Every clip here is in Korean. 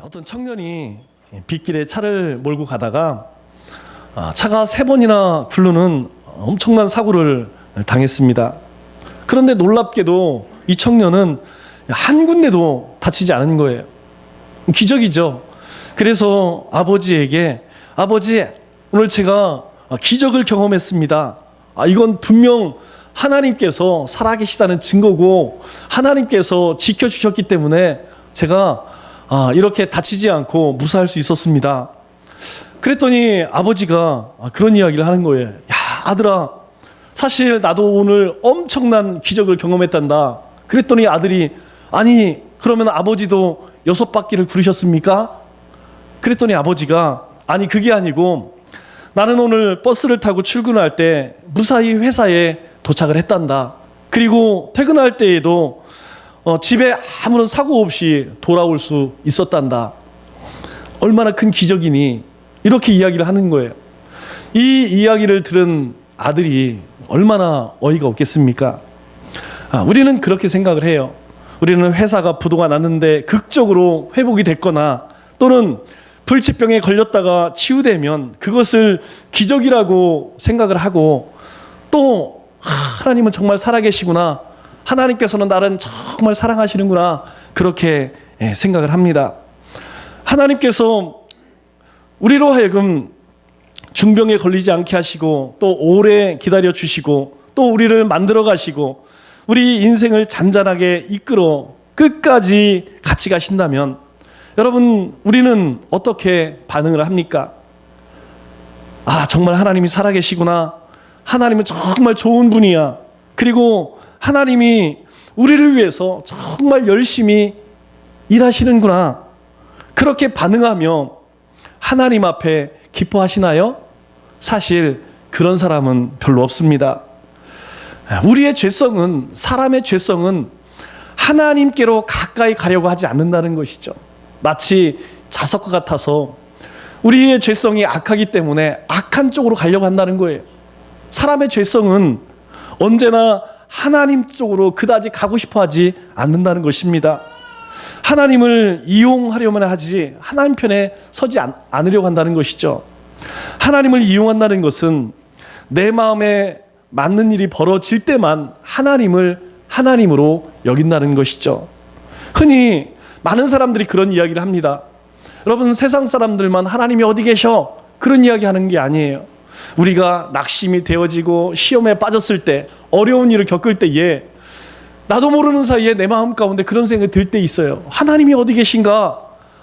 어떤 청년이 빗길에 차를 몰고 가다가 차가 3번이나 굴르는 엄청난 사고를 당했습니다. 그런데 놀랍게도 이 청년은 한 군데도 다치지 않은 거예요. 기적이죠. 그래서 아버지에게, 아버지, 오늘 제가 기적을 경험했습니다. 이건 분명 하나님께서 살아계시다는 증거고 하나님께서 지켜주셨기 때문에 제가 이렇게 다치지 않고 무사할 수 있었습니다. 그랬더니 아버지가 그런 이야기를 하는 거예요. 야, 아들아, 사실 나도 오늘 엄청난 기적을 경험했단다. 그랬더니 아들이, 아니 그러면 아버지도 6바퀴를 구르셨습니까? 그랬더니 아버지가, 아니 그게 아니고 나는 오늘 버스를 타고 출근할 때 무사히 회사에 도착을 했단다. 그리고 퇴근할 때에도 집에 아무런 사고 없이 돌아올 수 있었단다. 얼마나 큰 기적이니? 이렇게 이야기를 하는 거예요. 이 이야기를 들은 아들이 얼마나 어이가 없겠습니까? 우리는 그렇게 생각을 해요. 우리는 회사가 부도가 났는데 극적으로 회복이 됐거나 또는 불치병에 걸렸다가 치유되면 그것을 기적이라고 생각을 하고, 또 하나님은 정말 살아계시구나, 하나님께서는 나를 정말 사랑하시는구나, 그렇게 생각을 합니다. 하나님께서 우리로 하여금 중병에 걸리지 않게 하시고 또 오래 기다려 주시고 또 우리를 만들어 가시고 우리 인생을 잔잔하게 이끌어 끝까지 같이 가신다면 여러분, 우리는 어떻게 반응을 합니까? 정말 하나님이 살아계시구나, 하나님은 정말 좋은 분이야, 그리고 하나님이 우리를 위해서 정말 열심히 일하시는구나, 그렇게 반응하며 하나님 앞에 기뻐하시나요? 사실 그런 사람은 별로 없습니다. 우리의 죄성은, 사람의 죄성은 하나님께로 가까이 가려고 하지 않는다는 것이죠. 마치 자석과 같아서 우리의 죄성이 악하기 때문에 악한 쪽으로 가려고 한다는 거예요. 사람의 죄성은 언제나 하나님 쪽으로 그다지 가고 싶어 하지 않는다는 것입니다. 하나님을 이용하려면 하지 하나님 편에 서지 않으려고 한다는 것이죠. 하나님을 이용한다는 것은 내 마음에 맞는 일이 벌어질 때만 하나님을 하나님으로 여긴다는 것이죠. 흔히 많은 사람들이 그런 이야기를 합니다. 여러분, 세상 사람들만 하나님이 어디 계셔? 그런 이야기 하는 게 아니에요. 우리가 낙심이 되어지고 시험에 빠졌을 때, 어려운 일을 겪을 때에 나도 모르는 사이에 내 마음 가운데 그런 생각이 들 때 있어요. 하나님이 어디 계신가?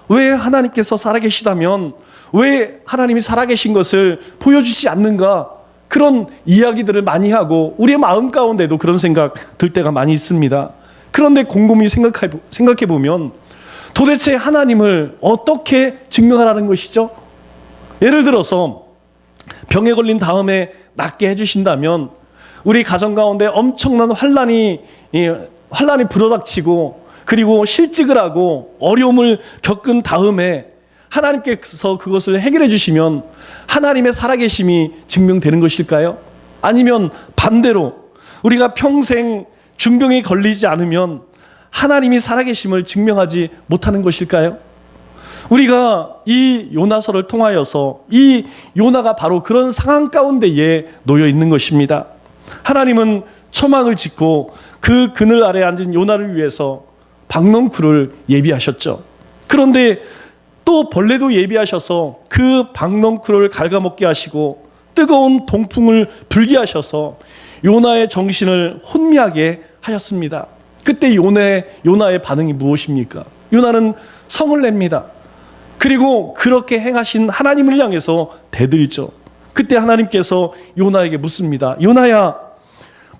왜 하나님께서 살아계시다면 왜 하나님이 살아계신 것을 보여주지 않는가? 그런 이야기들을 많이 하고 우리의 마음 가운데도 그런 생각 들 때가 많이 있습니다. 그런데 곰곰이 생각해 보면 도대체 하나님을 어떻게 증명하라는 것이죠? 예를 들어서 병에 걸린 다음에 낫게 해주신다면 우리 가정 가운데 엄청난 환난이 불어닥치고 그리고 실직을 하고 어려움을 겪은 다음에 하나님께서 그것을 해결해 주시면 하나님의 살아계심이 증명되는 것일까요? 아니면 반대로 우리가 평생 중병에 걸리지 않으면 하나님이 살아계심을 증명하지 못하는 것일까요? 우리가 이 요나서를 통하여서 이 요나가 바로 그런 상황 가운데에 놓여 있는 것입니다. 하나님은 초막을 짓고 그 그늘 아래 앉은 요나를 위해서 박넝쿨을 예비하셨죠. 그런데 또 벌레도 예비하셔서 그 박넝쿨을 갉아먹게 하시고 뜨거운 동풍을 불게 하셔서 요나의 정신을 혼미하게 하셨습니다. 그때 요나의 반응이 무엇입니까? 요나는 성을 냅니다. 그리고 그렇게 행하신 하나님을 향해서 대들죠. 그때 하나님께서 요나에게 묻습니다. 요나야,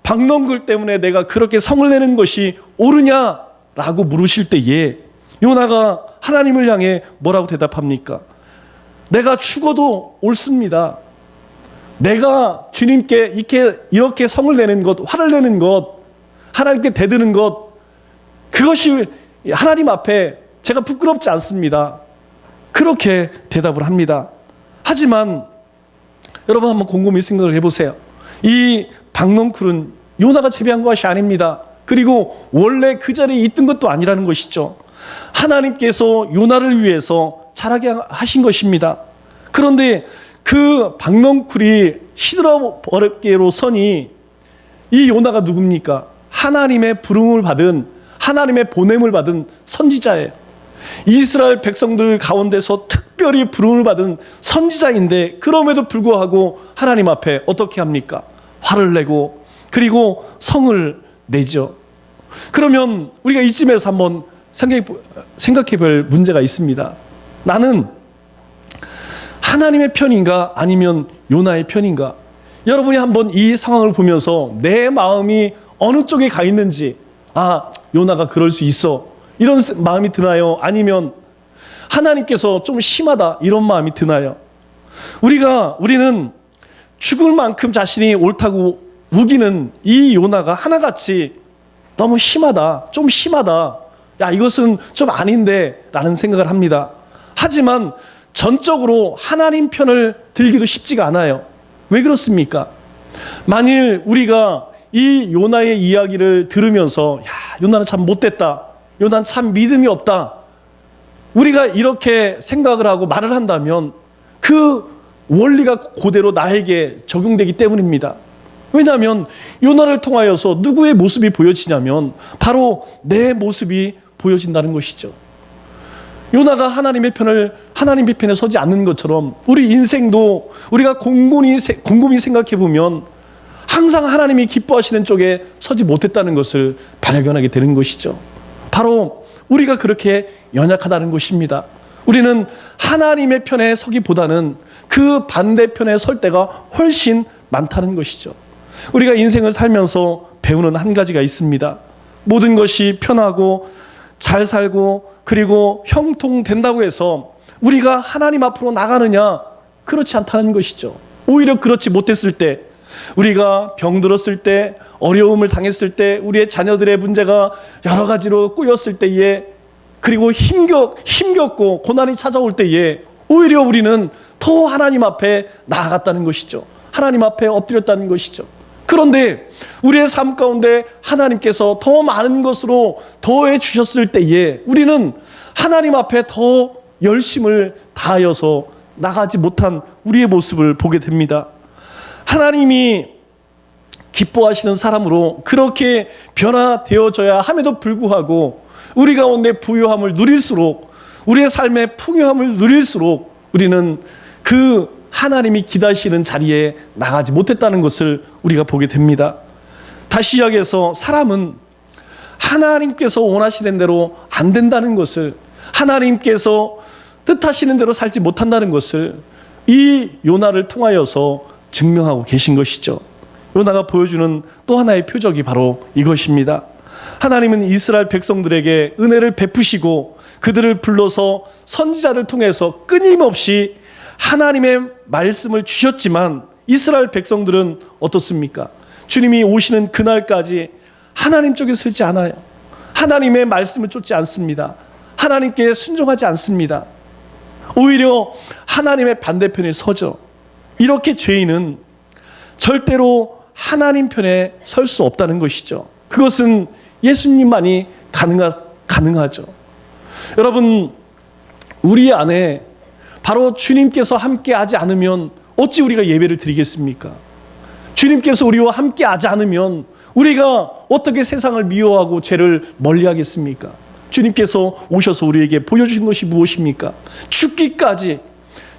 박넝쿨 때문에 내가 그렇게 성을 내는 것이 옳으냐라고 물으실 때에 요나가 하나님을 향해 뭐라고 대답합니까? 내가 죽어도 옳습니다. 내가 주님께 이렇게 성을 내는 것, 화를 내는 것, 하나님께 대드는 것, 그것이 하나님 앞에 제가 부끄럽지 않습니다. 그렇게 대답을 합니다. 하지만 여러분, 한번 곰곰이 생각을 해보세요. 이 박넝쿨은 요나가 재배한 것이 아닙니다. 그리고 원래 그 자리에 있던 것도 아니라는 것이죠. 하나님께서 요나를 위해서 자라게 하신 것입니다. 그런데 그 박넝쿨이 시드라버게로 서니 이 요나가 누굽니까? 하나님의 부름을 받은, 하나님의 보냄을 받은 선지자예요. 이스라엘 백성들 가운데서 특별히 부름을 받은 선지자인데, 그럼에도 불구하고 하나님 앞에 어떻게 합니까? 화를 내고 그리고 성을 내죠. 그러면 우리가 이쯤에서 한번 생각해 볼 문제가 있습니다. 나는 하나님의 편인가 아니면 요나의 편인가? 여러분이 한번 이 상황을 보면서 내 마음이 어느 쪽에 가 있는지, 아, 요나가 그럴 수 있어, 이런 마음이 드나요? 아니면 하나님께서 좀 심하다, 이런 마음이 드나요? 우리는 죽을 만큼 자신이 옳다고 우기는 이 요나가 하나같이 너무 심하다, 좀 심하다, 야, 이것은 좀 아닌데 라는 생각을 합니다. 하지만 전적으로 하나님 편을 들기도 쉽지가 않아요. 왜 그렇습니까? 만일 우리가 이 요나의 이야기를 들으면서, 야, 요나는 참 못됐다, 요나는 참 믿음이 없다, 우리가 이렇게 생각을 하고 말을 한다면 그 원리가 그대로 나에게 적용되기 때문입니다. 왜냐하면 요나를 통하여서 누구의 모습이 보여지냐면 바로 내 모습이 보여진다는 것이죠. 요나가 하나님의 편에 서지 않는 것처럼 우리 인생도 우리가 곰곰이 생각해 보면 항상 하나님이 기뻐하시는 쪽에 서지 못했다는 것을 발견하게 되는 것이죠. 바로 우리가 그렇게 연약하다는 것입니다. 우리는 하나님의 편에 서기보다는 그 반대편에 설 때가 훨씬 많다는 것이죠. 우리가 인생을 살면서 배우는 한 가지가 있습니다. 모든 것이 편하고 잘 살고 그리고 형통된다고 해서 우리가 하나님 앞으로 나가느냐? 그렇지 않다는 것이죠. 오히려 그렇지 못했을 때, 우리가 병들었을 때, 어려움을 당했을 때, 우리의 자녀들의 문제가 여러 가지로 꼬였을 때에, 그리고 힘겹고 고난이 찾아올 때에 오히려 우리는 더 하나님 앞에 나아갔다는 것이죠. 하나님 앞에 엎드렸다는 것이죠. 그런데 우리의 삶 가운데 하나님께서 더 많은 것으로 더해 주셨을 때에 우리는 하나님 앞에 더 열심을 다하여서 나가지 못한 우리의 모습을 보게 됩니다. 하나님이 기뻐하시는 사람으로 그렇게 변화되어져야 함에도 불구하고 우리 가운데 부요함을 누릴수록, 우리의 삶의 풍요함을 누릴수록 우리는 그 하나님이 기다리시는 자리에 나가지 못했다는 것을 우리가 보게 됩니다. 다시 이야기해서 사람은 하나님께서 원하시는 대로 안 된다는 것을, 하나님께서 뜻하시는 대로 살지 못한다는 것을 이 요나를 통하여서 증명하고 계신 것이죠. 요나가 보여주는 또 하나의 표적이 바로 이것입니다. 하나님은 이스라엘 백성들에게 은혜를 베푸시고 그들을 불러서 선지자를 통해서 끊임없이 하나님의 말씀을 주셨지만 이스라엘 백성들은 어떻습니까? 주님이 오시는 그날까지 하나님 쪽에 서지 않아요. 하나님의 말씀을 쫓지 않습니다. 하나님께 순종하지 않습니다. 오히려 하나님의 반대편에 서죠. 이렇게 죄인은 절대로 하나님 편에 설 수 없다는 것이죠. 그것은 예수님만이 가능하죠. 여러분, 우리 안에 바로 주님께서 함께 하지 않으면 어찌 우리가 예배를 드리겠습니까? 주님께서 우리와 함께 하지 않으면 우리가 어떻게 세상을 미워하고 죄를 멀리하겠습니까? 주님께서 오셔서 우리에게 보여주신 것이 무엇입니까? 죽기까지,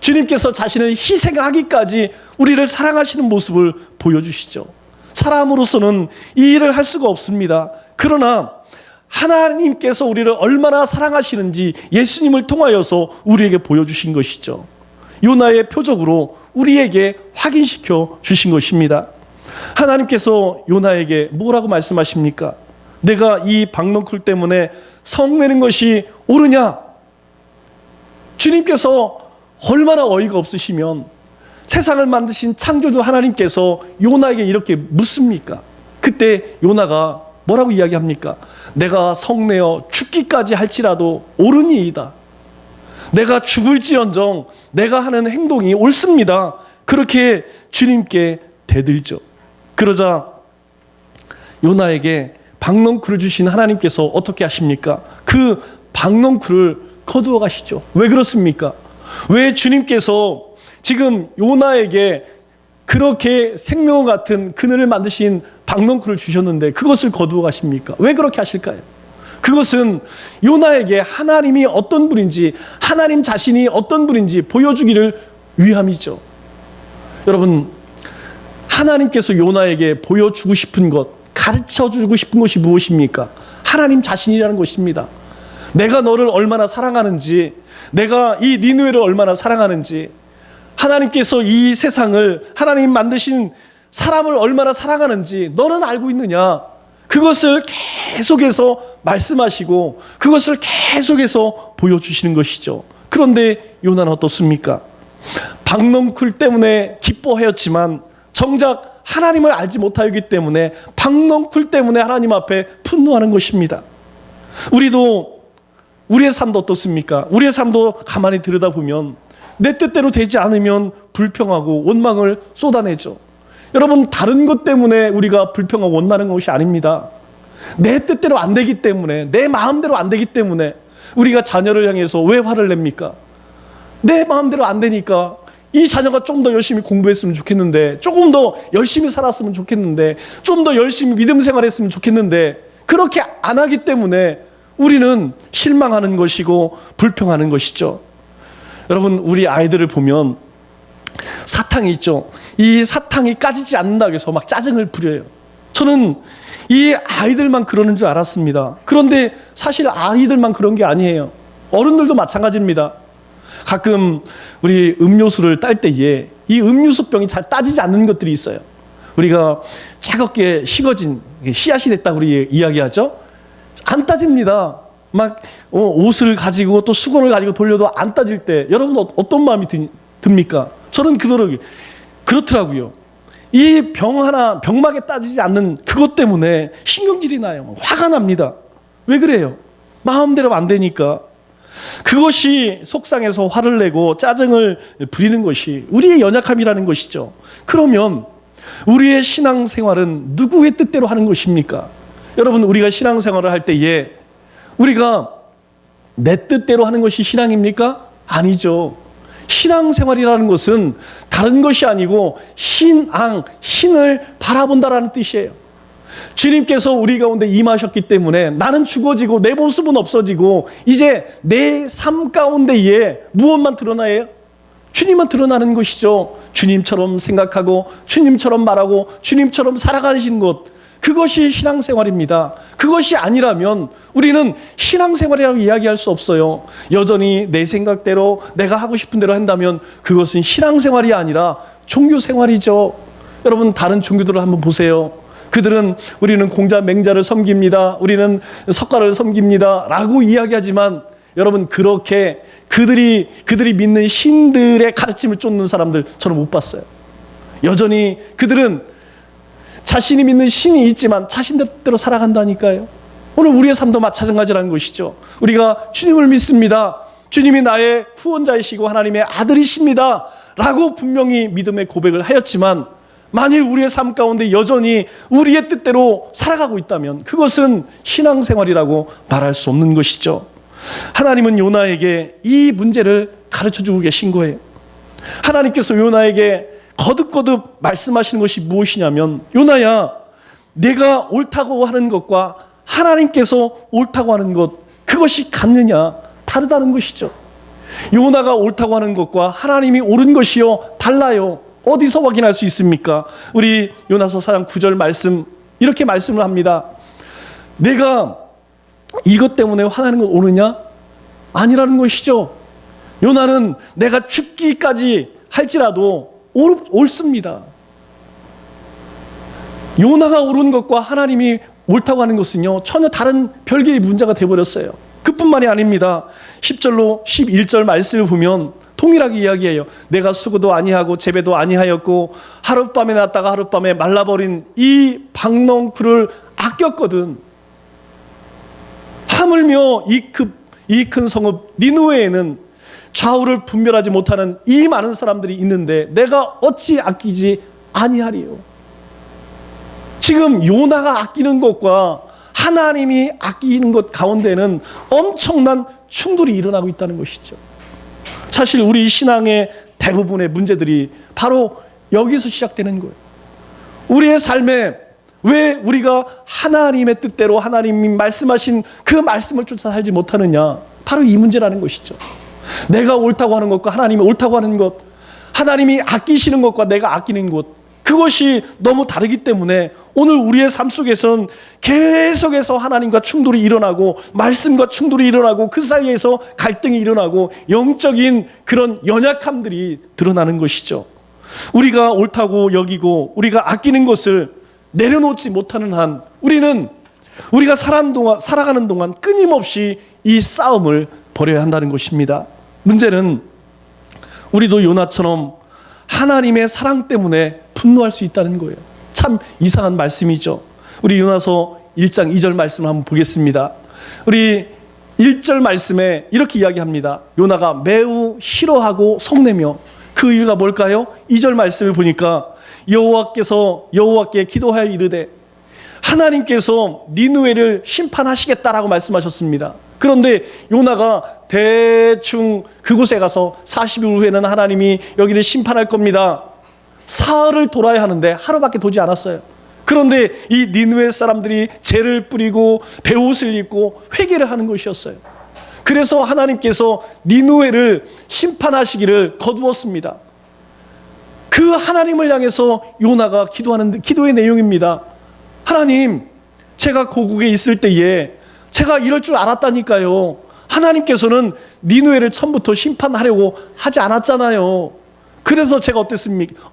주님께서 자신을 희생하기까지 우리를 사랑하시는 모습을 보여주시죠. 사람으로서는 이 일을 할 수가 없습니다. 그러나 하나님께서 우리를 얼마나 사랑하시는지 예수님을 통하여서 우리에게 보여주신 것이죠. 요나의 표적으로 우리에게 확인시켜 주신 것입니다. 하나님께서 요나에게 뭐라고 말씀하십니까? 내가 이 박넝쿨 때문에 성내는 것이 옳으냐? 주님께서 얼마나 어이가 없으시면 세상을 만드신 창조주 하나님께서 요나에게 이렇게 묻습니까? 그때 요나가 뭐라고 이야기합니까? 내가 성내어 죽기까지 할지라도 옳으니이다. 내가 죽을지언정 내가 하는 행동이 옳습니다. 그렇게 주님께 대들죠. 그러자 요나에게 박넝쿨을 주신 하나님께서 어떻게 하십니까? 그 박넝쿨을 거두어 가시죠. 왜 그렇습니까? 왜 주님께서 지금 요나에게 그렇게 생명과 같은 그늘을 만드신 박넝쿨을 주셨는데 그것을 거두어 가십니까? 왜 그렇게 하실까요? 그것은 요나에게 하나님이 어떤 분인지, 하나님 자신이 어떤 분인지 보여주기를 위함이죠. 여러분, 하나님께서 요나에게 보여주고 싶은 것, 가르쳐주고 싶은 것이 무엇입니까? 하나님 자신이라는 것입니다. 내가 너를 얼마나 사랑하는지, 내가 이 니느웨를 얼마나 사랑하는지, 하나님께서 이 세상을, 하나님 만드신 사람을 얼마나 사랑하는지 너는 알고 있느냐? 그것을 계속해서 말씀하시고 그것을 계속해서 보여주시는 것이죠. 그런데 요나는 어떻습니까? 박넝쿨 때문에 기뻐하였지만 정작 하나님을 알지 못하였기 때문에 박넝쿨 때문에 하나님 앞에 분노하는 것입니다. 우리도 우리의 삶도 어떻습니까? 우리의 삶도 가만히 들여다보면 내 뜻대로 되지 않으면 불평하고 원망을 쏟아내죠. 여러분, 다른 것 때문에 우리가 불평하고 원망하는 것이 아닙니다. 내 뜻대로 안 되기 때문에, 내 마음대로 안 되기 때문에 우리가 자녀를 향해서 왜 화를 냅니까? 내 마음대로 안 되니까 이 자녀가 좀 더 열심히 공부했으면 좋겠는데, 조금 더 열심히 살았으면 좋겠는데, 좀 더 열심히 믿음 생활했으면 좋겠는데, 그렇게 안 하기 때문에 우리는 실망하는 것이고 불평하는 것이죠. 여러분, 우리 아이들을 보면 사탕이 있죠. 이 사탕이 까지지 않는다고 해서 막 짜증을 부려요. 저는 이 아이들만 그러는 줄 알았습니다. 그런데 사실 아이들만 그런 게 아니에요. 어른들도 마찬가지입니다. 가끔 우리 음료수를 딸 때에 이 음료수병이 잘 따지지 않는 것들이 있어요. 우리가 차갑게 식어진 씨앗이 됐다고 우리 이야기하죠. 안 따집니다. 막 옷을 가지고 또 수건을 가지고 돌려도 안 따질 때 여러분 어떤 마음이 듭니까? 저는 그렇더라고요. 이 병막에 따지지 않는 그것 때문에 신경질이 나요. 화가 납니다. 왜 그래요? 마음대로 안 되니까. 그것이 속상해서 화를 내고 짜증을 부리는 것이 우리의 연약함이라는 것이죠. 그러면 우리의 신앙생활은 누구의 뜻대로 하는 것입니까? 여러분, 우리가 신앙생활을 할 때에 우리가 내 뜻대로 하는 것이 신앙입니까? 아니죠. 신앙생활이라는 것은 다른 것이 아니고 신을 바라본다라는 뜻이에요. 주님께서 우리 가운데 임하셨기 때문에 나는 죽어지고 내 모습은 없어지고 이제 내 삶 가운데에 무엇만 드러나요? 주님만 드러나는 것이죠. 주님처럼 생각하고 주님처럼 말하고 주님처럼 살아가시는 것, 그것이 신앙생활입니다. 그것이 아니라면 우리는 신앙생활이라고 이야기할 수 없어요. 여전히 내 생각대로 내가 하고 싶은 대로 한다면 그것은 신앙생활이 아니라 종교생활이죠. 여러분, 다른 종교들을 한번 보세요. 그들은 우리는 공자 맹자를 섬깁니다, 우리는 석가를 섬깁니다 라고 이야기하지만 여러분, 그렇게 그들이 믿는 신들의 가르침을 쫓는 사람들 저는 못 봤어요. 여전히 그들은 자신이 믿는 신이 있지만 자신대로 살아간다니까요. 오늘 우리의 삶도 마찬가지라는 것이죠. 우리가 주님을 믿습니다, 주님이 나의 구원자이시고 하나님의 아들이십니다 라고 분명히 믿음의 고백을 하였지만 만일 우리의 삶 가운데 여전히 우리의 뜻대로 살아가고 있다면 그것은 신앙생활이라고 말할 수 없는 것이죠. 하나님은 요나에게 이 문제를 가르쳐주고 계신 거예요. 하나님께서 요나에게 거듭거듭 말씀하시는 것이 무엇이냐면, 요나야, 내가 옳다고 하는 것과 하나님께서 옳다고 하는 것, 그것이 같느냐? 다르다는 것이죠. 요나가 옳다고 하는 것과 하나님이 옳은 것이요 달라요. 어디서 확인할 수 있습니까? 우리 요나서 4장 9절 말씀, 이렇게 말씀을 합니다. 내가 이것 때문에 화나는 건 옳으냐? 아니라는 것이죠. 요나는 내가 죽기까지 할지라도 옳습니다. 요나가 옳은 것과 하나님이 옳다고 하는 것은요 전혀 다른 별개의 문제가 되어버렸어요. 그뿐만이 아닙니다. 10절로 11절 말씀을 보면 동일하게 이야기해요. 내가 수고도 아니하고 재배도 아니하였고 하룻밤에 났다가 하룻밤에 말라버린 이 박넝쿨을 아꼈거든. 하물며 이 큰 성읍 니느웨에는 좌우를 분별하지 못하는 이 많은 사람들이 있는데 내가 어찌 아끼지 아니하리요. 지금 요나가 아끼는 것과 하나님이 아끼는 것 가운데는 엄청난 충돌이 일어나고 있다는 것이죠. 사실 우리 신앙의 대부분의 문제들이 바로 여기서 시작되는 거예요. 우리의 삶에 왜 우리가 하나님의 뜻대로 하나님이 말씀하신 그 말씀을 쫓아 살지 못하느냐, 바로 이 문제라는 것이죠. 내가 옳다고 하는 것과 하나님이 옳다고 하는 것, 하나님이 아끼시는 것과 내가 아끼는 것, 그것이 너무 다르기 때문에 오늘 우리의 삶 속에서는 계속해서 하나님과 충돌이 일어나고 말씀과 충돌이 일어나고 그 사이에서 갈등이 일어나고 영적인 그런 연약함들이 드러나는 것이죠. 우리가 옳다고 여기고 우리가 아끼는 것을 내려놓지 못하는 한 우리는 우리가 살아가는 동안 끊임없이 이 싸움을 벌여야 한다는 것입니다. 문제는 우리도 요나처럼 하나님의 사랑 때문에 분노할 수 있다는 거예요. 참 이상한 말씀이죠. 우리 요나서 1장 2절 말씀을 한번 보겠습니다. 우리 1절 말씀에 이렇게 이야기합니다. 요나가 매우 싫어하고 성내며, 그 이유가 뭘까요? 2절 말씀을 보니까 여호와께 기도하여 이르되 하나님께서 니느웨를 심판하시겠다라고 말씀하셨습니다. 그런데 요나가 대충 그곳에 가서 40일 후에는 하나님이 여기를 심판할 겁니다. 사흘을 돌아야 하는데 하루밖에 도지 않았어요. 그런데 이 니느웨 사람들이 죄를 뿌리고 베옷을 입고 회개를 하는 것이었어요. 그래서 하나님께서 니느웨를 심판하시기를 거두었습니다. 그 하나님을 향해서 요나가 기도하는 기도의 내용입니다. 하나님, 제가 고국에 있을 때에 제가 이럴 줄 알았다니까요. 하나님께서는 니느웨를 처음부터 심판하려고 하지 않았잖아요. 그래서 제가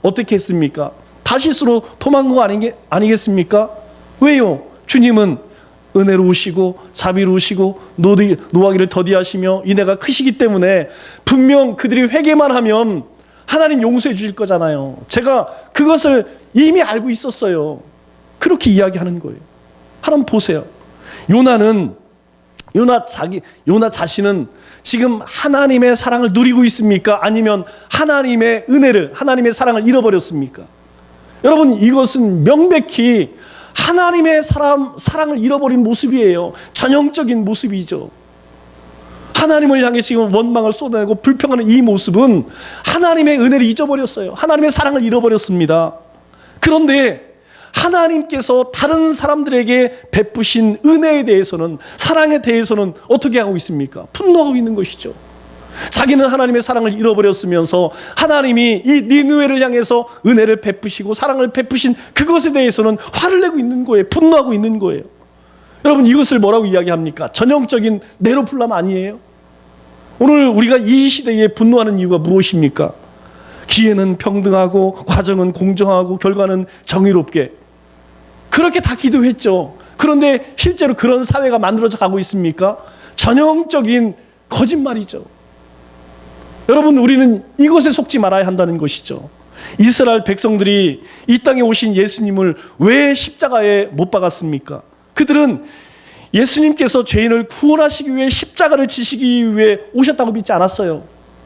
어떻게 했습니까? 다시스로 도망간 거 아니겠습니까? 왜요? 주님은 은혜로우시고 자비로우시고 노하기를 더디하시며 인애가 크시기 때문에 분명 그들이 회개만 하면 하나님 용서해 주실 거잖아요. 제가 그것을 이미 알고 있었어요. 그렇게 이야기하는 거예요. 한번 보세요. 요나 자신은 지금 하나님의 사랑을 누리고 있습니까? 아니면 하나님의 은혜를, 하나님의 사랑을 잃어버렸습니까? 여러분, 이것은 명백히 하나님의 사랑을 잃어버린 모습이에요. 전형적인 모습이죠. 하나님을 향해 지금 원망을 쏟아내고 불평하는 이 모습은 하나님의 은혜를 잊어버렸어요. 하나님의 사랑을 잃어버렸습니다. 그런데 하나님께서 다른 사람들에게 베푸신 은혜에 대해서는, 사랑에 대해서는 어떻게 하고 있습니까? 분노하고 있는 것이죠. 자기는 하나님의 사랑을 잃어버렸으면서 하나님이 이 니느웨를 향해서 은혜를 베푸시고 사랑을 베푸신 그것에 대해서는 화를 내고 있는 거예요. 분노하고 있는 거예요. 여러분, 이것을 뭐라고 이야기합니까? 전형적인 네로플람 아니에요? 오늘 우리가 이 시대에 분노하는 이유가 무엇입니까? 기회는 평등하고 과정은 공정하고 결과는 정의롭게, 그렇게 다 기도했죠. 그런데 실제로 그런 사회가 만들어져 가고 있습니까? 전형적인 거짓말이죠. 여러분, 우리는 이것에 속지 말아야 한다는 것이죠. 이스라엘 백성들이 이 땅에 오신 예수님을 왜 십자가에 못 박았습니까? 그들은 예수님께서 죄인을 구원하시기 위해 십자가를 지시기 위해 오셨다고 믿지 않았어요.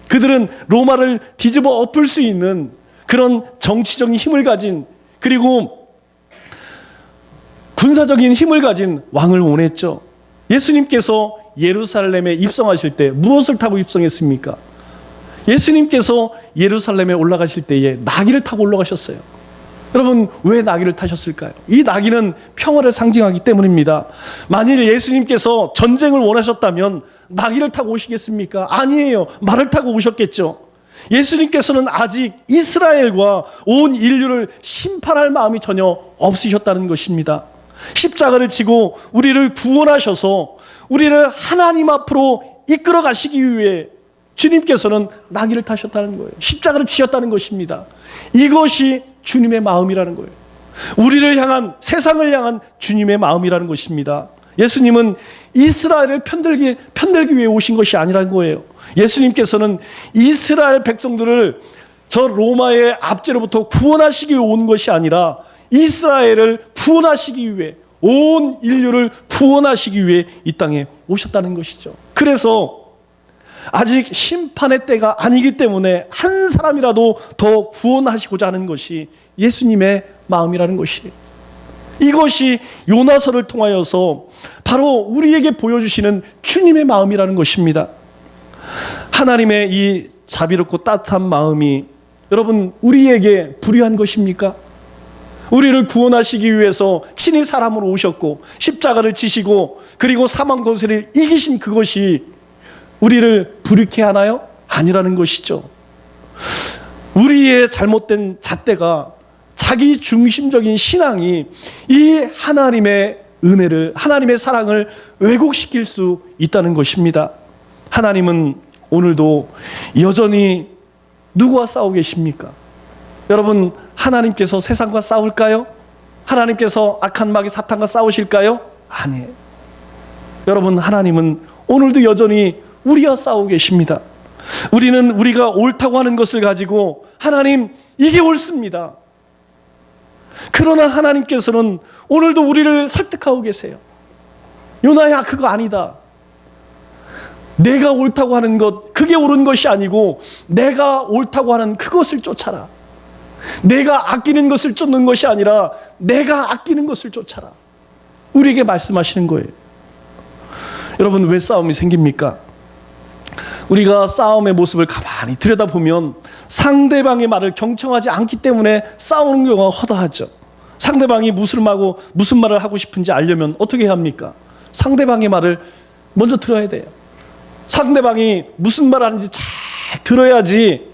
그들은 로마를 뒤집어 엎을 수 있는 그런 정치적인 힘을 가진, 그리고 군사적인 힘을 가진 왕을 원했죠. 예수님께서 예루살렘에 입성하실 때 무엇을 타고 입성했습니까? 예수님께서 예루살렘에 올라가실 때에 나귀를 타고 올라가셨어요. 여러분, 왜 나귀를 타셨을까요? 이 나귀는 평화를 상징하기 때문입니다. 만일 예수님께서 전쟁을 원하셨다면 나귀를 타고 오시겠습니까? 아니에요. 말을 타고 오셨겠죠. 예수님께서는 아직 이스라엘과 온 인류를 심판할 마음이 전혀 없으셨다는 것입니다. 십자가를 지고 우리를 구원하셔서 우리를 하나님 앞으로 이끌어 가시기 위해 주님께서는 나귀를 타셨다는 거예요. 십자가를 지셨다는 것입니다. 이것이 주님의 마음이라는 거예요. 우리를 향한, 세상을 향한 주님의 마음이라는 것입니다. 예수님은 이스라엘을 편들기 위해 오신 것이 아니라는 거예요. 예수님께서는 이스라엘 백성들을 저 로마의 압제로부터 구원하시기 위해 온 것이 아니라 이스라엘을 구원하시기 위해, 온 인류를 구원하시기 위해 이 땅에 오셨다는 것이죠. 그래서 아직 심판의 때가 아니기 때문에 한 사람이라도 더 구원하시고자 하는 것이 예수님의 마음이라는 것이에요. 이것이 요나서를 통하여서 바로 우리에게 보여주시는 주님의 마음이라는 것입니다. 하나님의 이 자비롭고 따뜻한 마음이 여러분 우리에게 불의한 것입니까? 우리를 구원하시기 위해서 친히 사람으로 오셨고 십자가를 지시고 그리고 사망 권세를 이기신 그것이 우리를 불의케 하나요? 아니라는 것이죠. 우리의 잘못된 잣대가 자기 중심적인 신앙이 이 하나님의 은혜를, 하나님의 사랑을 왜곡시킬 수 있다는 것입니다. 하나님은 오늘도 여전히 누구와 싸우고 계십니까? 여러분, 하나님께서 세상과 싸울까요? 하나님께서 악한 마귀 사탄과 싸우실까요? 아니에요. 여러분, 하나님은 오늘도 여전히 우리와 싸우고 계십니다. 우리는 우리가 옳다고 하는 것을 가지고 하나님, 이게 옳습니다. 그러나 하나님께서는 오늘도 우리를 설득하고 계세요. 요나야, 그거 아니다. 내가 옳다고 하는 것, 그게 옳은 것이 아니고 내가 옳다고 하는 그것을 쫓아라. 내가 아끼는 것을 쫓는 것이 아니라 내가 아끼는 것을 쫓아라. 우리에게 말씀하시는 거예요. 여러분, 왜 싸움이 생깁니까? 우리가 싸움의 모습을 가만히 들여다보면 상대방의 말을 경청하지 않기 때문에 싸우는 경우가 허다하죠. 상대방이 무슨 말을 하고 싶은지 알려면 어떻게 해야 합니까? 상대방의 말을 먼저 들어야 돼요. 상대방이 무슨 말 하는지 잘 들어야지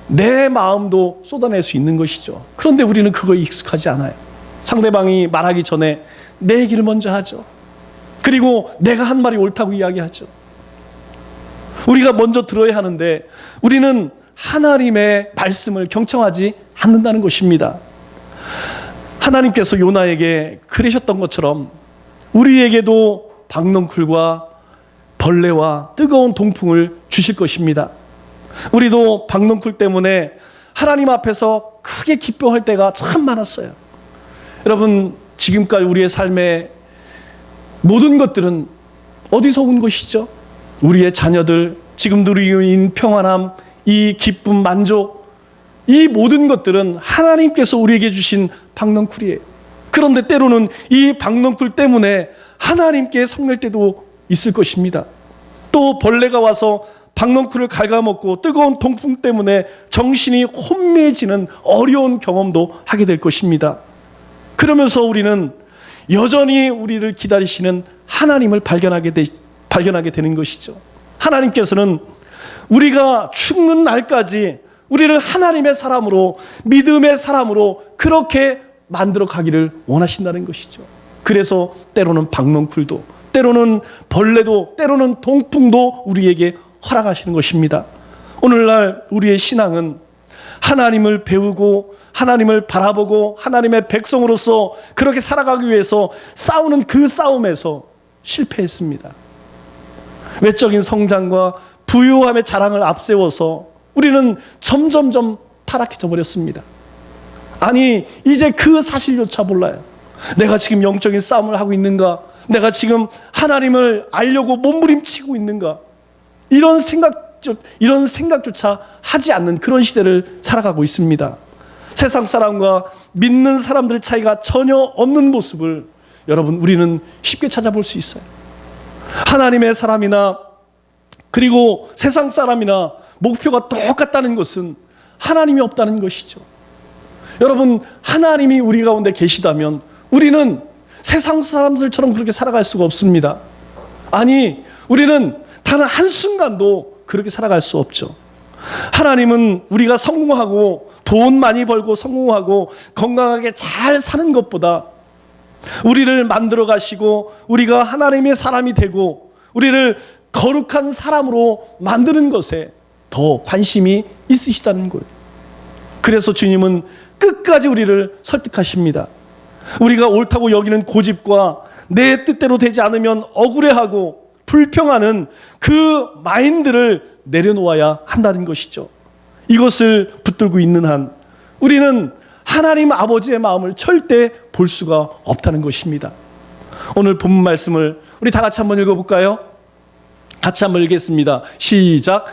내 마음도 쏟아낼 수 있는 것이죠. 그런데 우리는 그거에 익숙하지 않아요. 상대방이 말하기 전에 내 얘기를 먼저 하죠. 그리고 내가 한 말이 옳다고 이야기하죠. 우리가 먼저 들어야 하는데 우리는 하나님의 말씀을 경청하지 않는다는 것입니다. 하나님께서 요나에게 그러셨던 것처럼 우리에게도 박넝쿨과 벌레와 뜨거운 동풍을 주실 것입니다. 우리도 박넝쿨 때문에 하나님 앞에서 크게 기뻐할 때가 참 많았어요. 여러분, 지금까지 우리의 삶의 모든 것들은 어디서 온 것이죠? 우리의 자녀들, 지금 누리고 있는 평안함, 이 기쁨, 만족, 이 모든 것들은 하나님께서 우리에게 주신 박넝쿨이에요. 그런데 때로는 이 박넝쿨 때문에 하나님께 성낼 때도 있을 것입니다. 또 벌레가 와서 박넝쿨을 갉아먹고 뜨거운 동풍 때문에 정신이 혼미해지는 어려운 경험도 하게 될 것입니다. 그러면서 우리는 여전히 우리를 기다리시는 하나님을 발견하게 되는 것이죠. 하나님께서는 우리가 죽는 날까지 우리를 하나님의 사람으로, 믿음의 사람으로 그렇게 만들어 가기를 원하신다는 것이죠. 그래서 때로는 박넝쿨도, 때로는 벌레도, 때로는 동풍도 우리에게 허락하시는 것입니다. 오늘날 우리의 신앙은 하나님을 배우고 하나님을 바라보고 하나님의 백성으로서 그렇게 살아가기 위해서 싸우는 그 싸움에서 실패했습니다. 외적인 성장과 부유함의 자랑을 앞세워서 우리는 점점점 타락해져 버렸습니다. 아니, 이제 그 사실조차 몰라요. 내가 지금 영적인 싸움을 하고 있는가? 내가 지금 하나님을 알려고 몸부림치고 있는가? 이런 생각조차 하지 않는 그런 시대를 살아가고 있습니다. 세상 사람과 믿는 사람들 차이가 전혀 없는 모습을 여러분, 우리는 쉽게 찾아볼 수 있어요. 하나님의 사람이나 그리고 세상 사람이나 목표가 똑같다는 것은 하나님이 없다는 것이죠. 여러분, 하나님이 우리 가운데 계시다면 우리는 세상 사람들처럼 그렇게 살아갈 수가 없습니다. 아니, 우리는 단 한순간도 그렇게 살아갈 수 없죠. 하나님은 우리가 성공하고 돈 많이 벌고 성공하고 건강하게 잘 사는 것보다 우리를 만들어 가시고 우리가 하나님의 사람이 되고 우리를 거룩한 사람으로 만드는 것에 더 관심이 있으시다는 거예요. 그래서 주님은 끝까지 우리를 설득하십니다. 우리가 옳다고 여기는 고집과 내 뜻대로 되지 않으면 억울해하고 불평하는 그 마인드를 내려놓아야 한다는 것이죠. 이것을 붙들고 있는 한 우리는 하나님 아버지의 마음을 절대 볼 수가 없다는 것입니다. 오늘 본문 말씀을 우리 다 같이 한번 읽어볼까요? 같이 한번 읽겠습니다. 시작.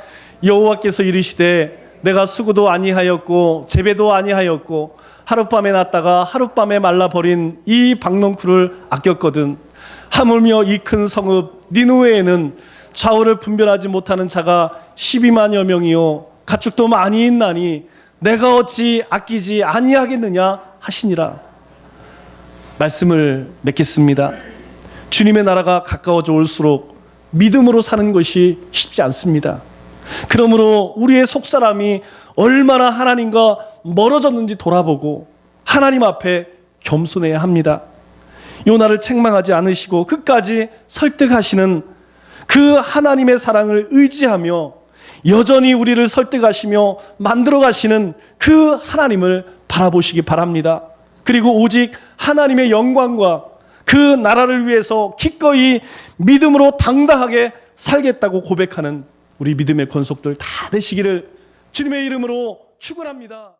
여호와께서 이르시되 내가 수고도 아니하였고 재배도 아니하였고 하룻밤에 났다가 하룻밤에 말라버린 이 박농쿨을 아꼈거든. 하물며 이 큰 성읍 니느웨에는 좌우를 분별하지 못하는 자가 12만여 명이요 가축도 많이 있나니 내가 어찌 아끼지 아니하겠느냐 하시니라. 말씀을 맺겠습니다. 주님의 나라가 가까워져 올수록 믿음으로 사는 것이 쉽지 않습니다. 그러므로 우리의 속사람이 얼마나 하나님과 멀어졌는지 돌아보고 하나님 앞에 겸손해야 합니다. 요나를 책망하지 않으시고 끝까지 설득하시는 그 하나님의 사랑을 의지하며 여전히 우리를 설득하시며 만들어 가시는 그 하나님을 바라보시기 바랍니다. 그리고 오직 하나님의 영광과 그 나라를 위해서 기꺼이 믿음으로 당당하게 살겠다고 고백하는 우리 믿음의 권속들 다 되시기를 주님의 이름으로 축원합니다.